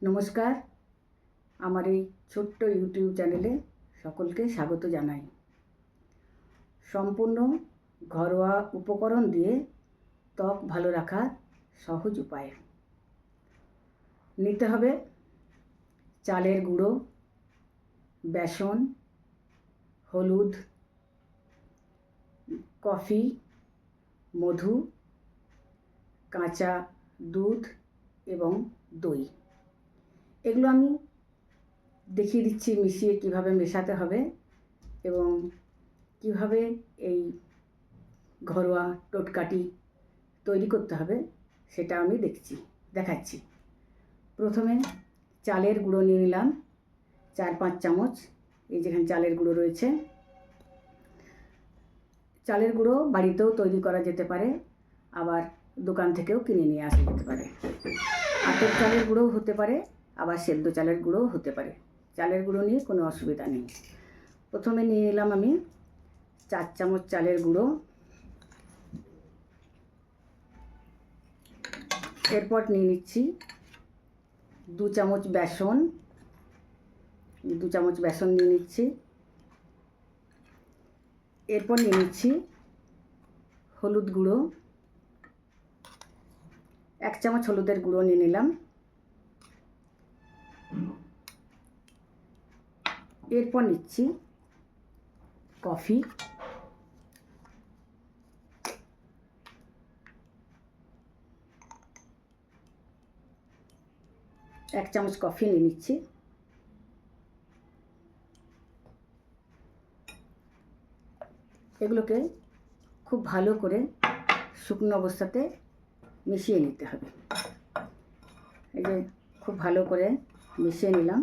নমস্কার, আমার এই ছোট্ট ইউটিউব চ্যানেলে সকলকে স্বাগত জানাই। সম্পূর্ণ ঘরোয়া উপকরণ দিয়ে ত্বক ভালো রাখার সহজ উপায়। নিতে হবে চালের গুঁড়ো, বেসন, হলুদ, কফি, মধু, কাঁচা দুধ এবং দই। এগুলো আমি দেখিয়ে দিচ্ছি মিশিয়ে কিভাবে মেশাতে হবে এবং কিভাবে এই ঘরোয়া টোটকাটি তৈরি করতে হবে সেটা আমি দেখাচ্ছি। প্রথমে চালের গুঁড়ো নিয়ে নিলাম 4-5 চামচ। এই যেখানে চালের গুঁড়ো রয়েছে। চালের গুঁড়ো বাড়িতেও তৈরি করা যেতে পারে, আবার দোকান থেকেও কিনে নিয়ে আসা যেতে পারে। আতপ চালের গুঁড়োও হতে পারে, আবার সেদ্ধ চালের গুঁড়োও হতে পারে। চালের গুঁড়ো নিয়ে কোনো অসুবিধা নেই। প্রথমে নিয়ে নিলাম আমি 4 চামচ চালের গুঁড়ো। এরপর নিয়ে নিচ্ছি 2 চামচ বেসন। 2 চামচ বেসন নিয়ে নিচ্ছি। এরপর নিয়ে নিচ্ছি হলুদ গুঁড়ো। 1 চামচ হলুদের গুঁড়ো নিয়ে নিলাম। এরপর নিচ্ছি কফি। 1 চামচ কফি নিয়ে নিচ্ছি। এগুলোকে খুব ভালো করে শুকনো অবস্থাতে মিশিয়ে নিতে হবে। এই যে খুব ভালো করে মিশিয়ে নিলাম।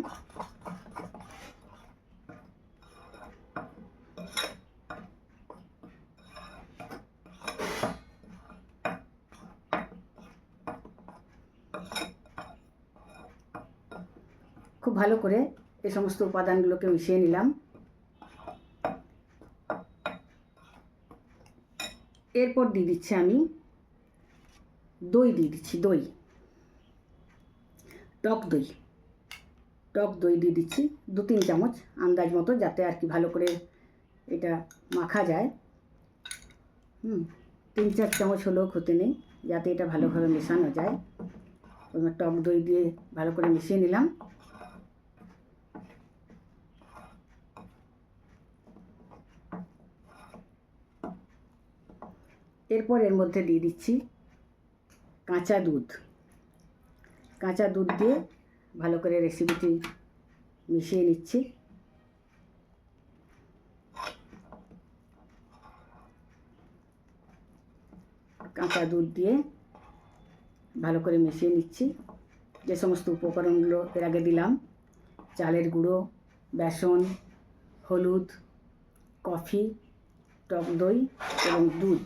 খুব ভালো করে এই সমস্ত উপাদানগুলোকে মিশিয়ে নিলাম। এরপর দিয়ে দিচ্ছি আমি দই দিয়ে দিচ্ছি। টক দই দিয়ে দিচ্ছি 2-3 চামচ আন্দাজ মতো, যাতে আর কি ভালো করে এটা মাখা যায়। 3-4 চামচ হলেও ক্ষতি নেই, যাতে এটা ভালোভাবে মেশানো যায়। টক দই দিয়ে ভালো করে মিশিয়ে নিলাম। এরপর এর মধ্যে দিয়ে দিচ্ছি কাঁচা দুধ দিয়ে ভালো করে রেসিপিটি মিশিয়ে নিচ্ছি। কাঁচা দুধ দিয়ে ভালো করে মিশিয়ে নিচ্ছি। যে সমস্ত উপকরণগুলো এর আগে দিলাম, চালের গুঁড়ো, বেসন, হলুদ, কফি, টক দই এবং দুধ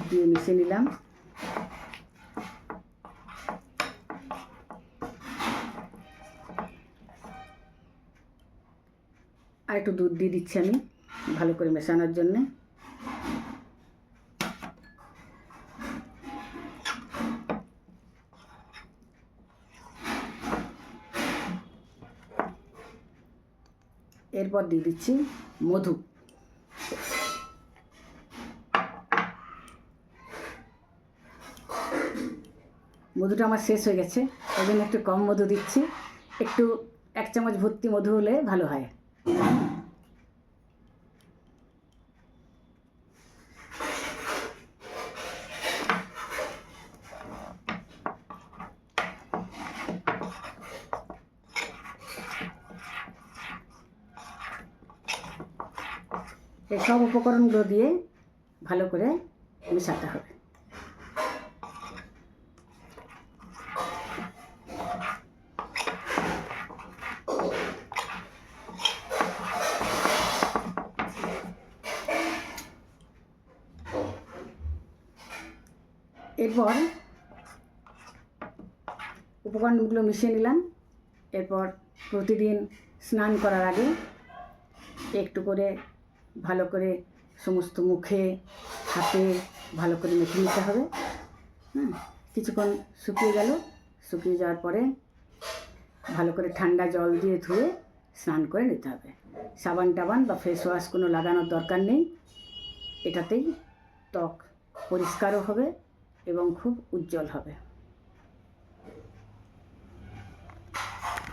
দিয়ে মিশিয়ে নিলাম। আর একটু দুধ দিয়ে দিচ্ছি আমি ভালো করে মেশানোর জন্যে। এরপর দিয়ে দিচ্ছি মধুটা আমার শেষ হয়ে গেছে, ওই জন্য একটু কম মধু দিচ্ছি। একটু 1 চামচ ভর্তি মধু হলে ভালো হয়। এই সব উপকরণগুলো দিয়ে ভালো করে মেশাতে হবে। এরপর উপকরণগুলো মিশিয়ে নিলাম। এরপর প্রতিদিন স্নান করার আগে একটু করে ভালো করে সমস্ত মুখে, হাতে ভালো করে মেখে নিতে হবে। কিছুক্ষণ শুকিয়ে যাওয়ার পরে ভালো করে ঠান্ডা জল দিয়ে ধুয়ে স্নান করে নিতে হবে। সাবান টাবান বা ফেস ওয়াশ কোনো লাগানোর দরকার নেই। এটাতেই ত্বক পরিষ্কারও হবে এবং খুব উজ্জ্বল হবে।